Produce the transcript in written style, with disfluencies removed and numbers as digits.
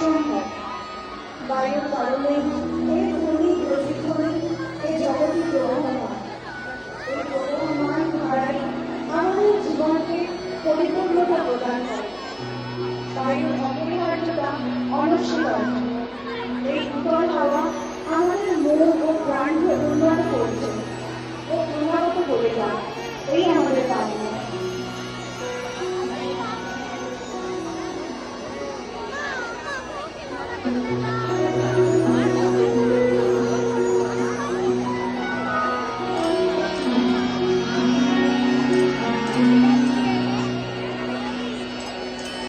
অসম্ভব। বায়ুর কারণে এই ধনী প্রশিক্ষণে এই জগৎ প্রবহমান। এই প্রবহমান ধারাই আমাদের জীবনকে পরিপূর্ণতা প্রদান করে। বায়ুর অপরিহার্যতা অনস্বীকার্য। এই উত্তর হাওয়া আমাদের মন ও প্রাণকে উন্নত করছে ও উন্নত করে যায়। এই আমাদের কামনা। Thank you.